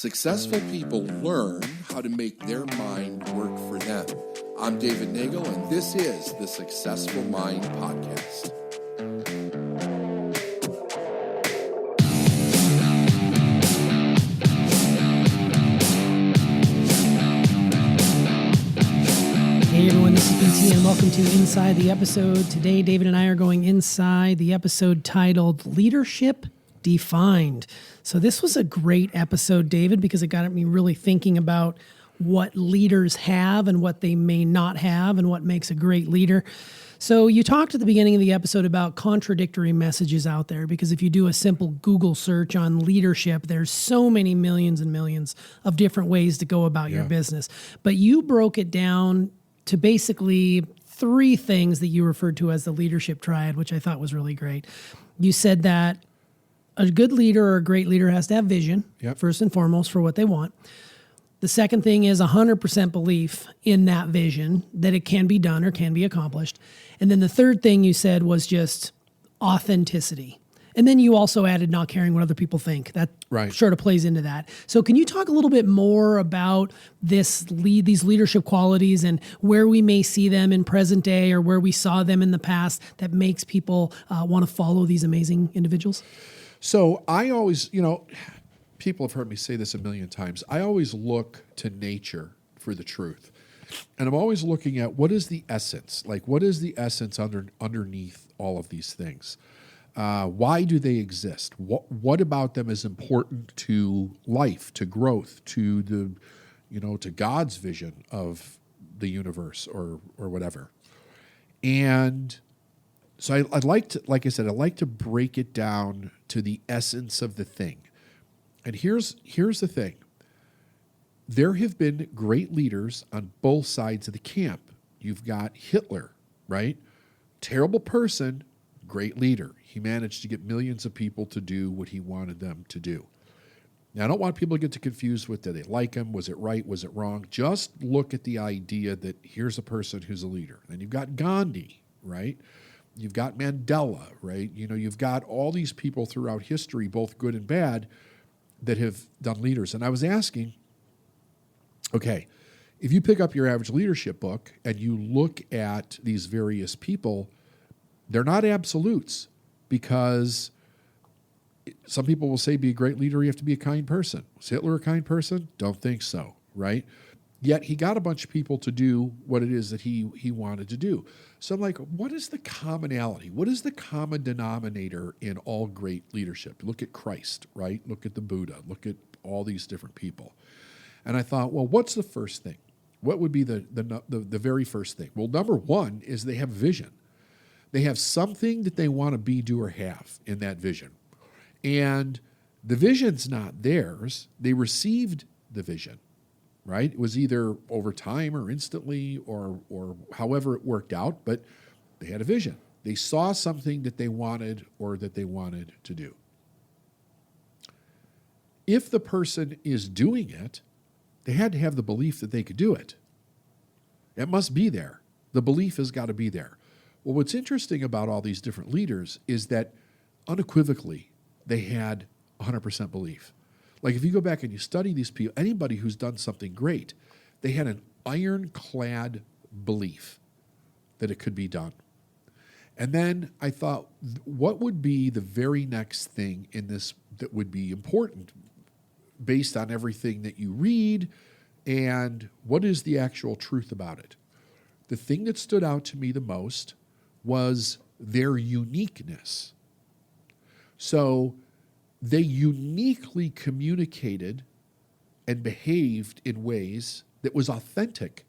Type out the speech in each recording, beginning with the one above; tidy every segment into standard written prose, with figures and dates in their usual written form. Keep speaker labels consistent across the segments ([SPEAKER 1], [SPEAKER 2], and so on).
[SPEAKER 1] Successful people learn how to make their mind work for them. I'm David Nagel, and this is the Successful Mind Podcast.
[SPEAKER 2] Hey everyone, this is BT and welcome to Inside the Episode. Today, David and I are going inside the episode titled Leadership Defined. So this was a great episode, David, because it got me really thinking about what leaders have and what they may not have and what makes a great leader. So you talked at the beginning of the episode about contradictory messages out there, because if you do a simple Google search on leadership, there's so many millions and millions of different ways to go about your business. But you broke it down to basically three things that you referred to as the leadership triad, which I thought was really great. You said that a good leader or a great leader has to have vision, first and foremost, for what they want. The second thing is 100% belief in that vision, that it can be done or can be accomplished. And then the third thing you said was just authenticity. And then you also added not caring what other people think. That sort of plays into that. So can you talk a little bit more about these leadership qualities and where we may see them in present day or where we saw them in the past that makes people want to follow these amazing individuals?
[SPEAKER 3] So I always, people have heard me say this a million times. I always look to nature for the truth. And I'm always looking at what is the essence? Like, what is the essence underneath all of these things? Why do they exist? What about them is important to life, to growth, to to God's vision of the universe or whatever? And so I'd like to break it down to the essence of the thing. And here's the thing. There have been great leaders on both sides of the camp. You've got Hitler, right? Terrible person, great leader. He managed to get millions of people to do what he wanted them to do. Now, I don't want people to get too confused with, did they like him? Was it right? Was it wrong? Just look at the idea that here's a person who's a leader. Then you've got Gandhi, right? You've got Mandela, right? You've got all these people throughout history, both good and bad, that have done leaders. And I was asking, okay, if you pick up your average leadership book and you look at these various people, they're not absolutes, because some people will say be a great leader, you have to be a kind person. Was Hitler a kind person? Don't think so, right? Yet he got a bunch of people to do what it is that he wanted to do. So I'm like, what is the commonality? What is the common denominator in all great leadership? Look at Christ, right? Look at the Buddha. Look at all these different people. And I thought, well, what's the first thing? What would be the very first thing? Well, number one is they have vision. They have something that they want to be, do, or have in that vision. And the vision's not theirs. They received the vision, right? It was either over time or instantly or however it worked out, but they had a vision. They saw something that they wanted or that they wanted to do. If the person is doing it, they had to have the belief that they could do it. It must be there. The belief has got to be there. Well, what's interesting about all these different leaders is that unequivocally they had 100% belief. Like if you go back and you study these people, anybody who's done something great, they had an ironclad belief that it could be done. And then I thought, what would be the very next thing in this that would be important based on everything that you read, and what is the actual truth about it? The thing that stood out to me the most was their uniqueness. So they uniquely communicated and behaved in ways that was authentic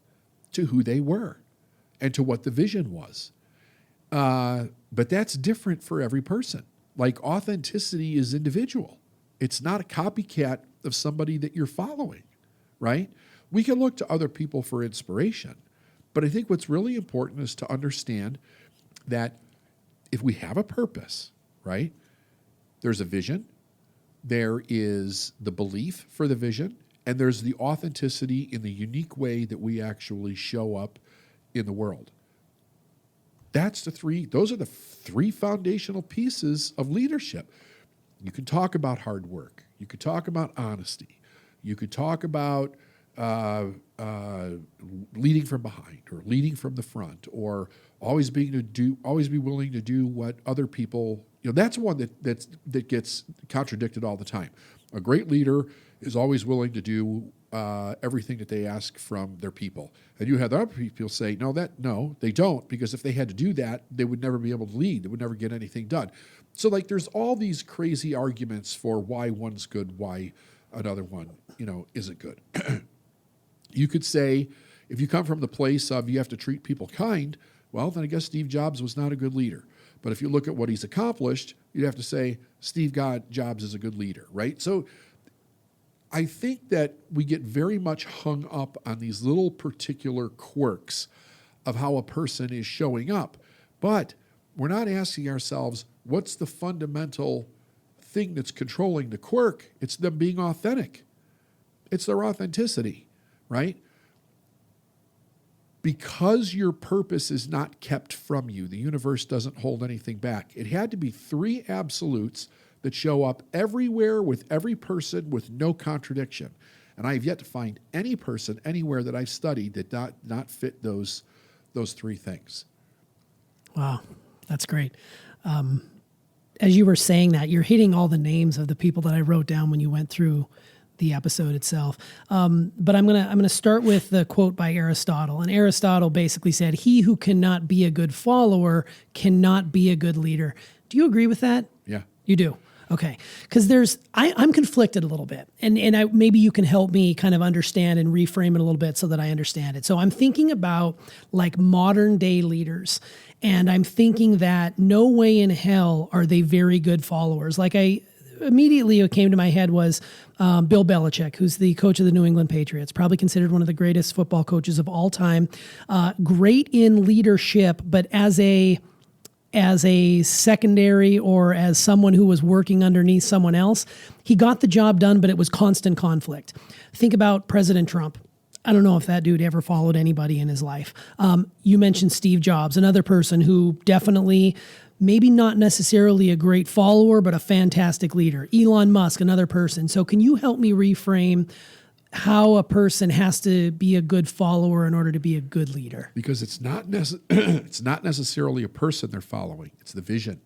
[SPEAKER 3] to who they were and to what the vision was. But that's different for every person. Like, authenticity is individual. It's not a copycat of somebody that you're following, right? We can look to other people for inspiration, but I think what's really important is to understand that if we have a purpose, right, there's a vision, there is the belief for the vision, and there's the authenticity in the unique way that we actually show up in the world. Those are the three foundational pieces of leadership. You can talk about hard work. You could talk about honesty. You could talk about leading from behind or leading from the front, or always be willing to do what other people. That's one that gets contradicted all the time. A great leader is always willing to do everything that they ask from their people, and you have other people say no, they don't, because if they had to do that, they would never be able to lead. They would never get anything done. So there's all these crazy arguments for why one's good, why another one isn't good. You could say, if you come from the place of you have to treat people kind, well, then I guess Steve Jobs was not a good leader. But if you look at what he's accomplished, you'd have to say Steve Jobs is a good leader, right? So I think that we get very much hung up on these little particular quirks of how a person is showing up. But we're not asking ourselves, what's the fundamental thing that's controlling the quirk? It's them being authentic. It's their authenticity, right? Because your purpose is not kept from you, the universe doesn't hold anything back. It had to be 3 absolutes that show up everywhere with every person with no contradiction. And I have yet to find any person anywhere that I've studied that not fit those 3 things.
[SPEAKER 2] Wow, that's great. As you were saying that, you're hitting all the names of the people that I wrote down when you went through the episode itself. But I'm gonna start with the quote by Aristotle. And Aristotle basically said, "He who cannot be a good follower cannot be a good leader." Do you agree with that?
[SPEAKER 3] Yeah.
[SPEAKER 2] You do? Okay. Because I'm conflicted a little bit. And maybe you can help me kind of understand and reframe it a little bit so that I understand it. So I'm thinking about like modern day leaders. And I'm thinking that no way in hell are they very good followers. Immediately what came to my head was Bill Belichick, who's the coach of the New England Patriots, probably considered one of the greatest football coaches of all time. Great in leadership, but as a secondary or as someone who was working underneath someone else, he got the job done, but it was constant conflict. Think about President Trump. I don't know if that dude ever followed anybody in his life. You mentioned Steve Jobs, another person who definitely, maybe not necessarily a great follower, but a fantastic leader. Elon Musk, another person. So can you help me reframe how a person has to be a good follower in order to be a good leader?
[SPEAKER 3] Because it's not necessarily a person they're following. It's the vision.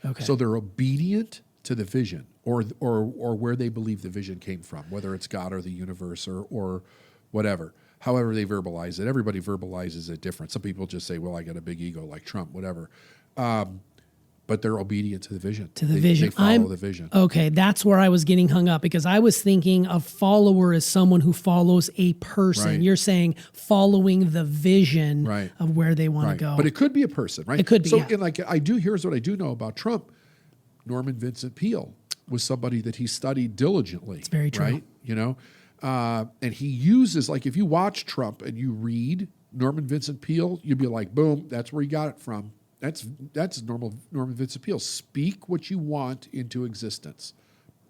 [SPEAKER 2] Okay.
[SPEAKER 3] So they're obedient to the vision or where they believe the vision came from, whether it's God or the universe or whatever. However they verbalize it. Everybody verbalizes it different. Some people just say, well, I got a big ego like Trump, whatever. But they're obedient to the vision. They follow the vision.
[SPEAKER 2] Okay, that's where I was getting hung up, because I was thinking a follower is someone who follows a person.
[SPEAKER 3] Right.
[SPEAKER 2] You're saying following the vision
[SPEAKER 3] Right.
[SPEAKER 2] of where they want to go.
[SPEAKER 3] But it could be a person, right?
[SPEAKER 2] It could be,
[SPEAKER 3] So,
[SPEAKER 2] yeah.
[SPEAKER 3] here's what I do know about Trump. Norman Vincent Peale was somebody that he studied diligently. It's
[SPEAKER 2] very true.
[SPEAKER 3] Right? And he uses, if you watch Trump and you read Norman Vincent Peale, you'd be like, boom, that's where he got it from. That's Norman Vincent Peale. Speak what you want into existence.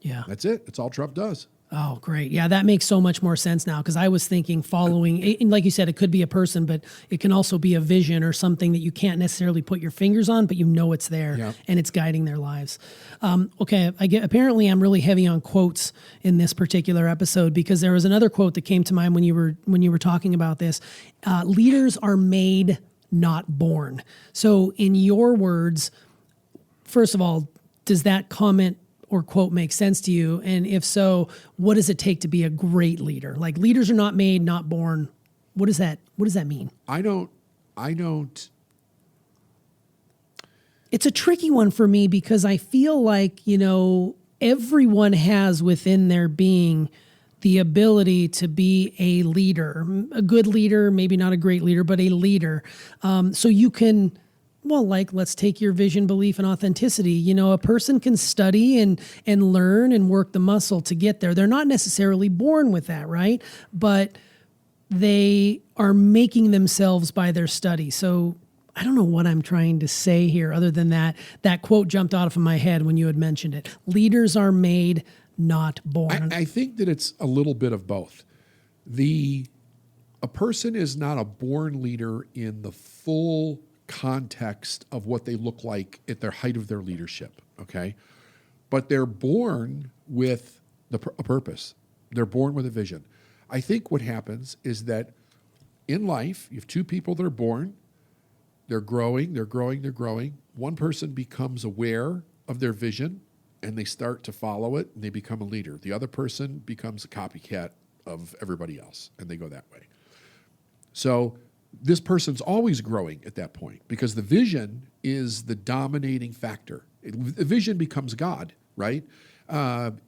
[SPEAKER 2] Yeah.
[SPEAKER 3] That's it. That's all Trump does.
[SPEAKER 2] Oh, great. Yeah, that makes so much more sense now, because I was thinking following, and like you said, it could be a person, but it can also be a vision or something that you can't necessarily put your fingers on, but you know it's there.
[SPEAKER 3] Yeah.
[SPEAKER 2] And it's guiding their lives. Okay, apparently I'm really heavy on quotes in this particular episode, because there was another quote that came to mind when you were talking about this. Leaders are made, not born. So in your words, first of all, does that comment or quote make sense to you? And if so, what does it take to be a great leader? Like, leaders are not made, not born. What does that mean?
[SPEAKER 3] I don't.
[SPEAKER 2] It's a tricky one for me, because I feel like, everyone has within their being the ability to be a leader, a good leader, maybe not a great leader, but a leader. So you can, let's take your vision, belief, and authenticity. A person can study and learn and work the muscle to get there. They're not necessarily born with that, right? But they are making themselves by their study. So I don't know what I'm trying to say here, other than that quote jumped out of my head when you had mentioned it. Leaders are made, not born.
[SPEAKER 3] I think that it's a little bit of both. A person is not a born leader in the full context of what they look like at their height of their leadership, okay? But they're born with a purpose. They're born with a vision. I think what happens is that in life, you have two people that are born. They're growing. One person becomes aware of their vision, and they start to follow it, and they become a leader. The other person becomes a copycat of everybody else, and they go that way. So this person's always growing at that point because the vision is the dominating factor. The vision becomes God, right?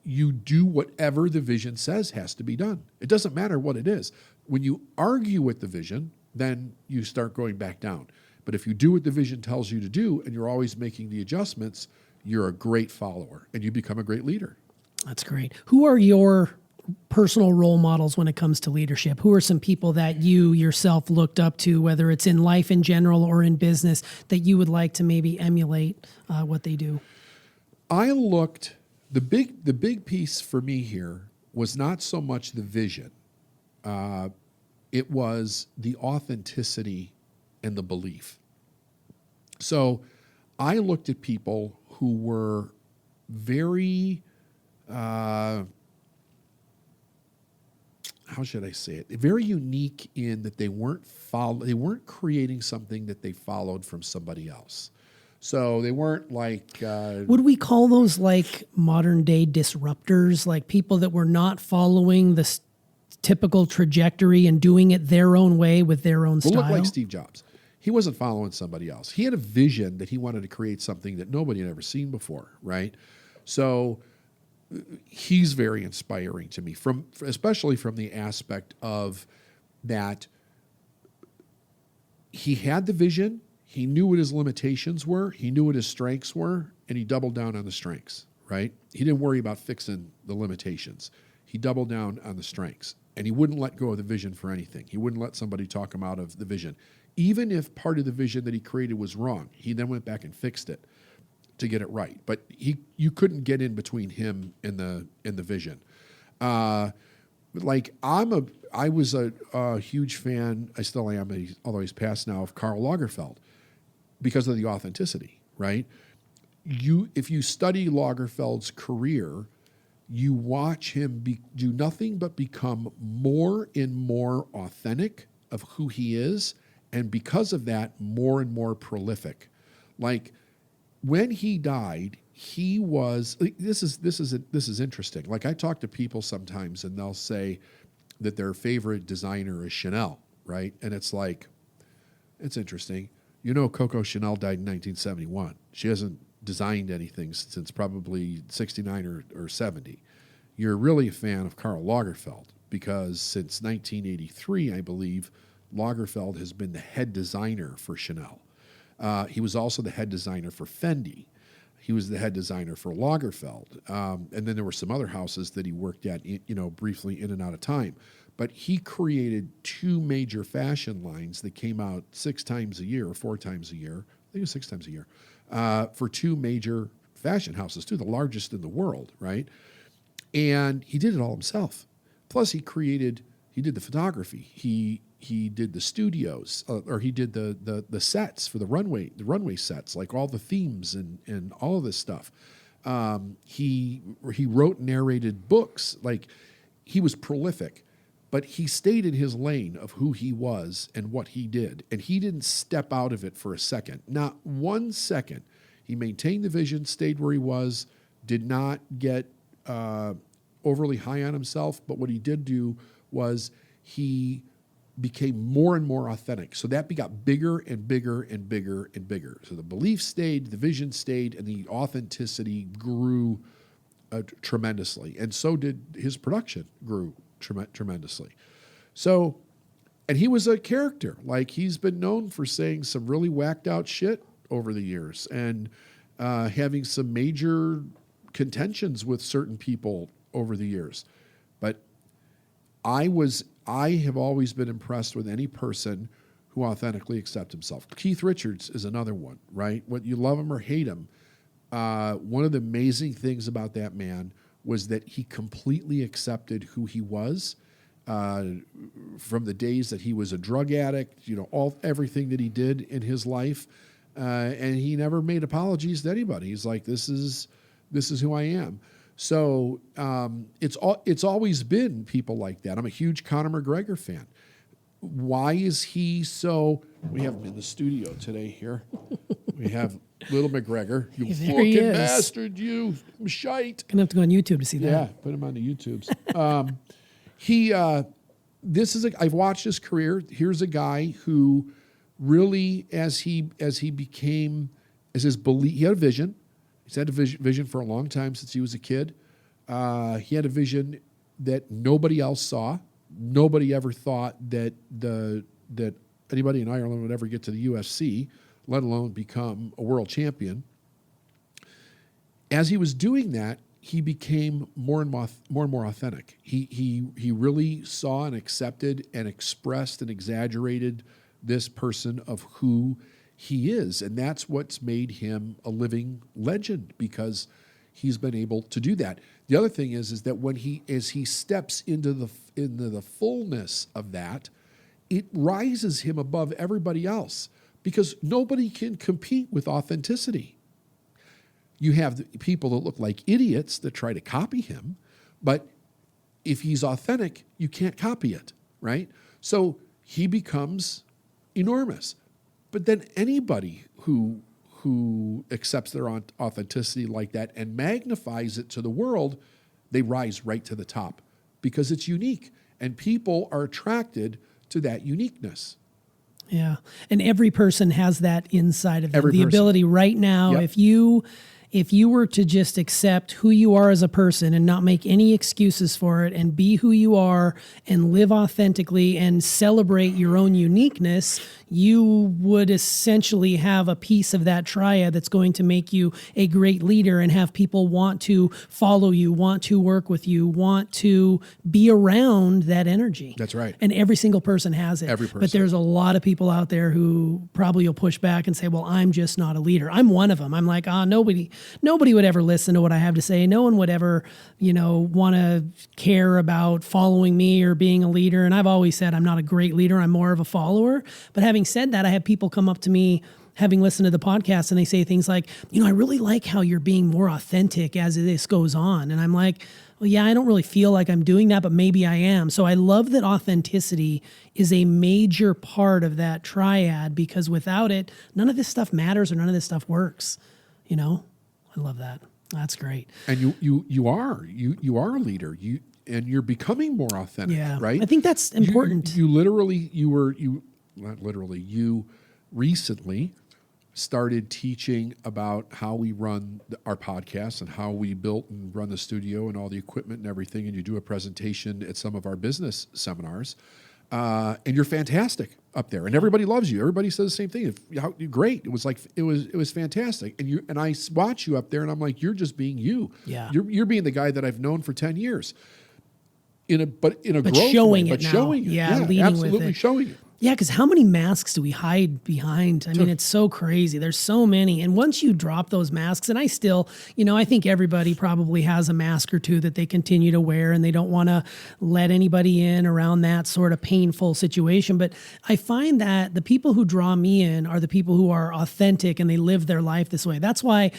[SPEAKER 3] You do whatever the vision says has to be done. It doesn't matter what it is. When you argue with the vision, then you start going back down. But if you do what the vision tells you to do and you're always making the adjustments, you're a great follower and you become a great leader.
[SPEAKER 2] That's great. Who are your personal role models when it comes to leadership? Who are some people that you yourself looked up to, whether it's in life in general or in business, that you would like to maybe emulate what they do?
[SPEAKER 3] I looked, the big piece for me here was not so much the vision. It was the authenticity and the belief. So I looked at people who were very, how should I say it? Very unique in that they weren't creating something that they followed from somebody else. So they weren't like...
[SPEAKER 2] Would we call those like modern day disruptors, like people that were not following the typical trajectory and doing it their own way with their own style?
[SPEAKER 3] Look like Steve Jobs. He wasn't following somebody else. He had a vision that he wanted to create something that nobody had ever seen before, right? So he's very inspiring to me, especially from the aspect of that he had the vision, he knew what his limitations were, he knew what his strengths were, and he doubled down on the strengths, right? He didn't worry about fixing the limitations. He doubled down on the strengths, and he wouldn't let go of the vision for anything. He wouldn't let somebody talk him out of the vision. Even if part of the vision that he created was wrong, he then went back and fixed it to get it right. But you couldn't get in between him and the vision. I was a huge fan, I still am, although he's passed now, of Karl Lagerfeld because of the authenticity, right? If you study Lagerfeld's career, you watch him do nothing but become more and more authentic of who he is, and because of that, more and more prolific. Like when he died, he was. This is interesting. Like I talk to people sometimes, and they'll say that their favorite designer is Chanel, right? And it's like, it's interesting. You know, Coco Chanel died in 1971. She hasn't designed anything since probably 69 or 70. You're really a fan of Karl Lagerfeld because since 1983, I believe, Lagerfeld has been the head designer for Chanel. He was also the head designer for Fendi. He was the head designer for Lagerfeld. And then there were some other houses that he worked at, briefly in and out of time. But he created two major fashion lines that came out 6 times a year or 4 times a year. I think it was 6 times a year for two major fashion houses, too, the largest in the world, right? And he did it all himself. Plus, he did the photography. He did the studios, or he did the sets for the runway sets, like all the themes and all of this stuff. He wrote and narrated books. Like he was prolific, but he stayed in his lane of who he was and what he did, and he didn't step out of it for a second, not 1 second. He maintained the vision, stayed where he was, did not get overly high on himself, but what he did do was he became more and more authentic. So that got bigger and bigger and bigger and bigger. So the belief stayed, the vision stayed, and the authenticity grew tremendously. And so did his production grew tremendously. So, and he was a character. Like he's been known for saying some really whacked out shit over the years and having some major contentions with certain people over the years. But I have always been impressed with any person who authentically accepts himself. Keith Richards is another one, right? Whether you love him or hate him, one of the amazing things about that man was that he completely accepted who he was from the days that he was a drug addict, everything that he did in his life, and he never made apologies to anybody. He's like, this is who I am. So it's always been people like that. I'm a huge Conor McGregor fan. Why is he so? We have him in the studio today here. We have little McGregor. You
[SPEAKER 2] There he
[SPEAKER 3] fucking
[SPEAKER 2] is.
[SPEAKER 3] bastard, you shite.
[SPEAKER 2] Gonna have to go on YouTube to see that.
[SPEAKER 3] Yeah, put him on the YouTubes. I've watched his career. Here's a guy who really, as his belief, he had a vision. He's had a vision for a long time since he was a kid. He had a vision that nobody else saw. Nobody ever thought that anybody in Ireland would ever get to the UFC, let alone become a world champion. As he was doing that, he became more and more authentic. He really saw and accepted and expressed and exaggerated this person of who he is, and that's what's made him a living legend, because he's been able to do that. The other thing is that as he steps into the fullness of that, it rises him above everybody else, because nobody can compete with authenticity. You have people that look like idiots that try to copy him, but if he's authentic, you can't copy it, right? So he becomes enormous. But then anybody who accepts their authenticity like that and magnifies it to the world, they rise right to the top, because it's unique, and people are attracted to that uniqueness.
[SPEAKER 2] Yeah. And every person has that inside of them.
[SPEAKER 3] Every
[SPEAKER 2] the
[SPEAKER 3] person.
[SPEAKER 2] Ability right now,
[SPEAKER 3] Yep.
[SPEAKER 2] if you were to just accept who you are as a person and not make any excuses for it and be who you are and live authentically and celebrate your own uniqueness, you would essentially have a piece of that triad that's going to make you a great leader and have people want to follow you, want to work with you, want to be around that energy.
[SPEAKER 3] That's right.
[SPEAKER 2] And every single person has it.
[SPEAKER 3] Every person.
[SPEAKER 2] But there's a lot of people out there who probably will push back and say, well, I'm just not a leader. I'm one of them. I'm like, nobody would ever listen to what I have to say. No one would ever, want to care about following me or being a leader. And I've always said I'm not a great leader. I'm more of a follower. But having said that, I have people come up to me having listened to the podcast and they say things like, I really like how you're being more authentic as this goes on. And I'm like, well, yeah, I don't really feel like I'm doing that, but maybe I am. So I love that authenticity is a major part of that triad, because without it, none of this stuff matters or none of this stuff works. I love that. That's great.
[SPEAKER 3] And you are a leader. And you're becoming more authentic,
[SPEAKER 2] Yeah,
[SPEAKER 3] right?
[SPEAKER 2] I think that's important.
[SPEAKER 3] You recently started teaching about how we run our podcast and how we built and run the studio and all the equipment and everything. And you do a presentation at some of our business seminars. And you're fantastic up there, and everybody loves you. Everybody says the same thing. You're great. It was fantastic. And I watch you up there, and I'm like, you're just being you.
[SPEAKER 2] Yeah.
[SPEAKER 3] You're being the guy that I've known for 10 years. But
[SPEAKER 2] showing
[SPEAKER 3] way,
[SPEAKER 2] it now.
[SPEAKER 3] showing it.
[SPEAKER 2] Yeah, leading
[SPEAKER 3] absolutely
[SPEAKER 2] with it.
[SPEAKER 3] showing it.
[SPEAKER 2] Yeah, because how many masks do we hide behind? I mean, it's so crazy. There's so many. And once you drop those masks, and I still, I think everybody probably has a mask or two that they continue to wear and they don't want to let anybody in around that sort of painful situation. But I find that the people who draw me in are the people who are authentic and they live their life this way. That's why,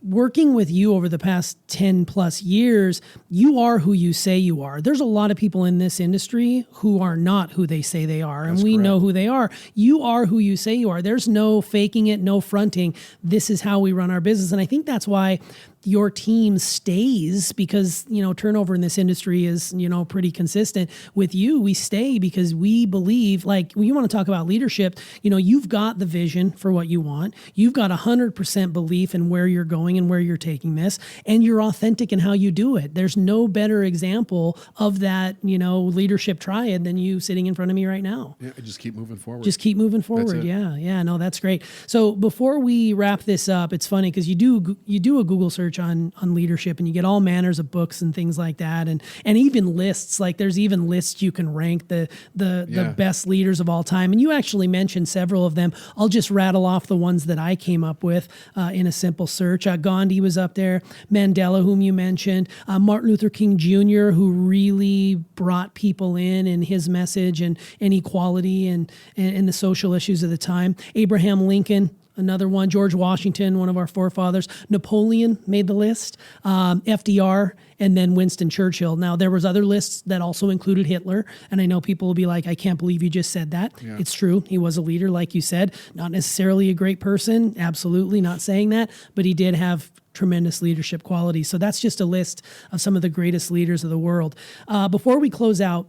[SPEAKER 2] working with you over the past 10 plus years, you are who you say you are. There's a lot of people in this industry who are not who they say they are, and we know who they are. You are who you say you are. There's no faking it, no fronting. This is how we run our business. And I think that's why your team stays, because, turnover in this industry is, pretty consistent. With you, we stay because we believe, like, when you want to talk about leadership, you've got the vision for what you want. You've got 100% belief in where you're going and where you're taking this, and you're authentic in how you do it. There's no better example of that, leadership triad than you sitting in front of me right now.
[SPEAKER 3] Yeah, just keep moving forward.
[SPEAKER 2] Just keep moving forward. Yeah. No, that's great. So before we wrap this up, it's funny because you do a Google search on leadership and you get all manners of books and things like that, and even lists. Like, there's even lists you can rank the best leaders of all time, and you actually mentioned several of them. I'll just rattle off the ones that I came up with in a simple search. Gandhi was up there, Mandela, whom you mentioned, Martin Luther King Jr., who really brought people in his message and equality and the social issues of the time, Abraham Lincoln, another one. George Washington, one of our forefathers. Napoleon made the list. FDR, and then Winston Churchill. Now, there was other lists that also included Hitler, and I know people will be like, I can't believe you just said that.
[SPEAKER 3] Yeah.
[SPEAKER 2] It's true. He was a leader, like you said. Not necessarily a great person. Absolutely not saying that, but he did have tremendous leadership qualities. So that's just a list of some of the greatest leaders of the world. Before we close out,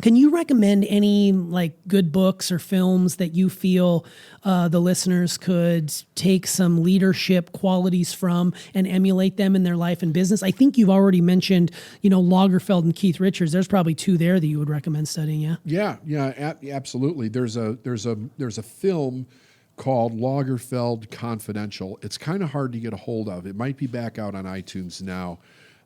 [SPEAKER 2] can you recommend any like good books or films that you feel the listeners could take some leadership qualities from and emulate them in their life and business? I think you've already mentioned, Lagerfeld and Keith Richards. There's probably two there that you would recommend studying. Yeah.
[SPEAKER 3] Yeah, absolutely. There's a film called Lagerfeld Confidential. It's kind of hard to get a hold of. It might be back out on iTunes now.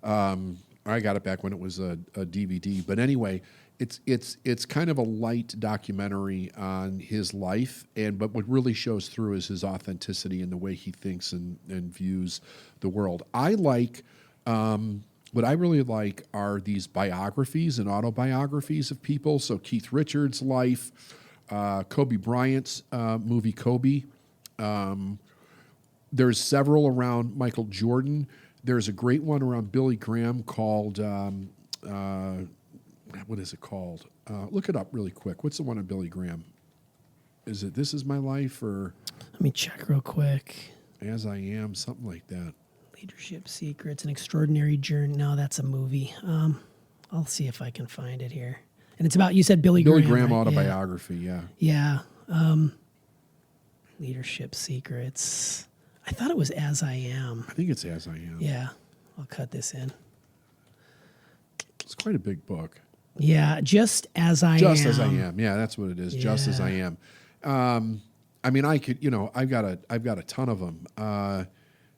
[SPEAKER 3] I got it back when it was a DVD. But anyway, it's kind of a light documentary on his life, but what really shows through is his authenticity and the way he thinks and views the world. What I really like are these biographies and autobiographies of people. So Keith Richards' life, Kobe Bryant's movie Kobe. There's several around Michael Jordan. There's a great one around Billy Graham called, what is it called? Look it up really quick. What's the one on Billy Graham? Is it This Is My Life or?
[SPEAKER 2] Let me check real quick.
[SPEAKER 3] As I Am, something like that.
[SPEAKER 2] Leadership Secrets, An Extraordinary Journey. No, that's a movie. I'll see if I can find it here. And it's about, you said Billy Graham.
[SPEAKER 3] Billy Graham
[SPEAKER 2] right?
[SPEAKER 3] autobiography, yeah.
[SPEAKER 2] Yeah. Leadership Secrets. I thought it was As I Am.
[SPEAKER 3] I think it's As I Am.
[SPEAKER 2] Yeah. I'll cut this in.
[SPEAKER 3] It's quite a big book.
[SPEAKER 2] Yeah, Just As I Am.
[SPEAKER 3] Just As I Am. Yeah, that's what it is.
[SPEAKER 2] Yeah.
[SPEAKER 3] Just As I Am. I mean, I could, I've got a ton of them.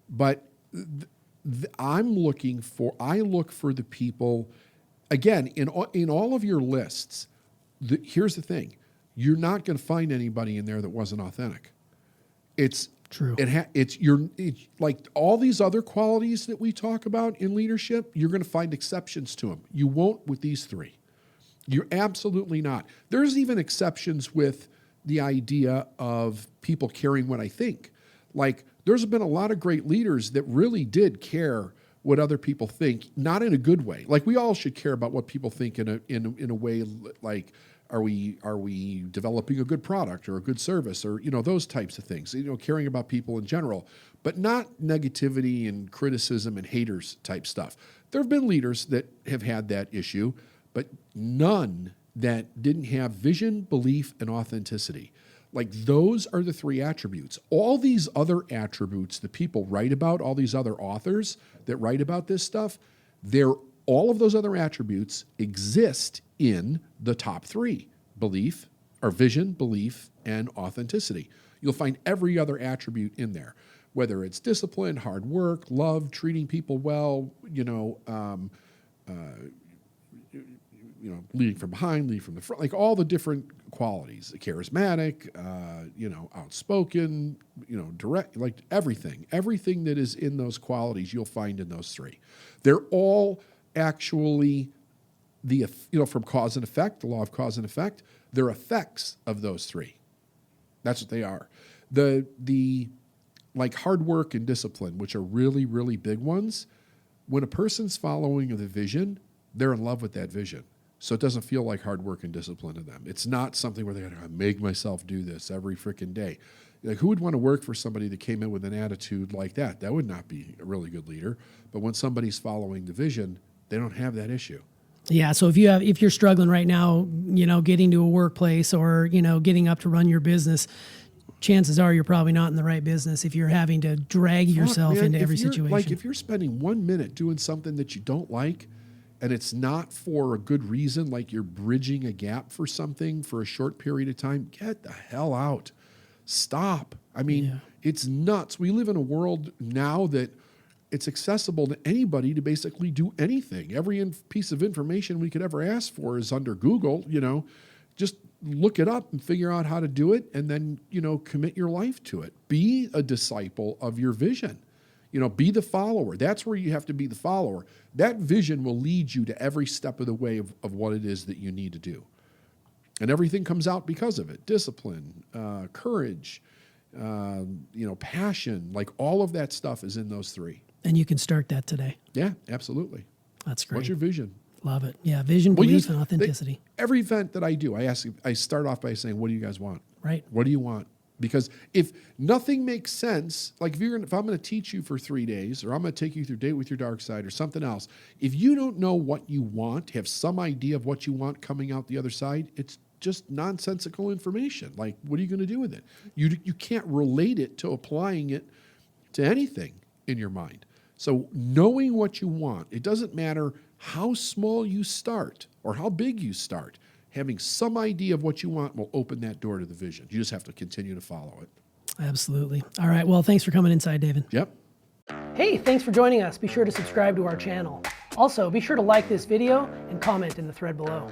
[SPEAKER 3] But I look for the people, again, in all of your lists, here's the thing. You're not going to find anybody in there that wasn't authentic. It's
[SPEAKER 2] true.
[SPEAKER 3] It's like all these other qualities that we talk about in leadership, you're going to find exceptions to them. You won't with these three. You're absolutely not. There's even exceptions with the idea of people caring what I think. Like, there's been a lot of great leaders that really did care what other people think, not in a good way. Like, we all should care about what people think in a way like, are we developing a good product or a good service or, those types of things, caring about people in general, but not negativity and criticism and haters type stuff. There have been leaders that have had that issue, but none that didn't have vision, belief, and authenticity. Like, those are the three attributes. All these other attributes that people write about, all these other authors that write about this stuff, all of those other attributes exist in the top three: belief, or vision, belief, and authenticity. You'll find every other attribute in there, whether it's discipline, hard work, love, treating people well, leading from behind, leading from the front, like all the different qualities, charismatic, outspoken, direct, like everything that is in those qualities, you'll find in those three. They're all actually from cause and effect, the law of cause and effect, they're effects of those three. That's what they are. The like hard work and discipline, which are really, really big ones, when a person's following the vision, they're in love with that vision. So it doesn't feel like hard work and discipline to them. It's not something where they got to make myself do this every freaking day. Like, who would want to work for somebody that came in with an attitude like that? That would not be a really good leader. But when somebody's following the vision, they don't have that issue.
[SPEAKER 2] Yeah. So if you're struggling right now, getting to a workplace or, getting up to run your business, chances are you're probably not in the right business if you're having to drag yourself into every situation.
[SPEAKER 3] Like, if you're spending 1 minute doing something that you don't like, and it's not for a good reason, like you're bridging a gap for something for a short period of time, get the hell out. Stop. I mean, It's nuts. We live in a world now that it's accessible to anybody to basically do anything. Every piece of information we could ever ask for is under Google, Just look it up and figure out how to do it, and then, commit your life to it. Be a disciple of your vision. Be the follower. That's where you have to be the follower. That vision will lead you to every step of the way of what it is that you need to do. And everything comes out because of it. Discipline, courage, passion, like all of that stuff is in those three.
[SPEAKER 2] And you can start that today.
[SPEAKER 3] Yeah, absolutely.
[SPEAKER 2] That's great.
[SPEAKER 3] What's your vision?
[SPEAKER 2] Love it. Yeah, vision, belief, and authenticity.
[SPEAKER 3] Every event that I do, I start off by saying, what do you guys want?
[SPEAKER 2] Right.
[SPEAKER 3] What do you want? Because if nothing makes sense, like if I'm going to teach you for 3 days, or I'm going to take you through Date with Your Dark Side or something else, if you don't know what you want, have some idea of what you want coming out the other side, it's just nonsensical information. Like, what are you going to do with it? You can't relate it to applying it to anything in your mind. So knowing what you want, it doesn't matter how small you start or how big you start. Having some idea of what you want will open that door to the vision. You just have to continue to follow it.
[SPEAKER 2] Absolutely. All right. Well, thanks for coming inside, David.
[SPEAKER 3] Yep.
[SPEAKER 2] Hey, thanks for joining us. Be sure to subscribe to our channel. Also, be sure to like this video and comment in the thread below.